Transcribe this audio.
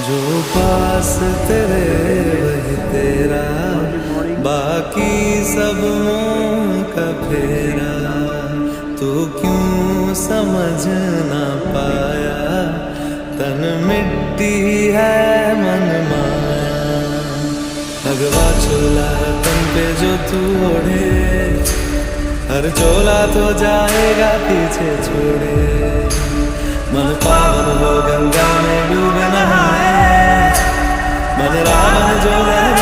जो पास तेरे वही तेरा, बाकी सब मोह का फेरा। तू क्यों समझ ना पाया, तन मिट्टी है मन माया। भगवा चोला तन पे जो तू ओढ़े, हर चोला तो जाएगा पीछे छोड़े। मन पावन हो गंगा में डूब नहाए, मन रावण जो है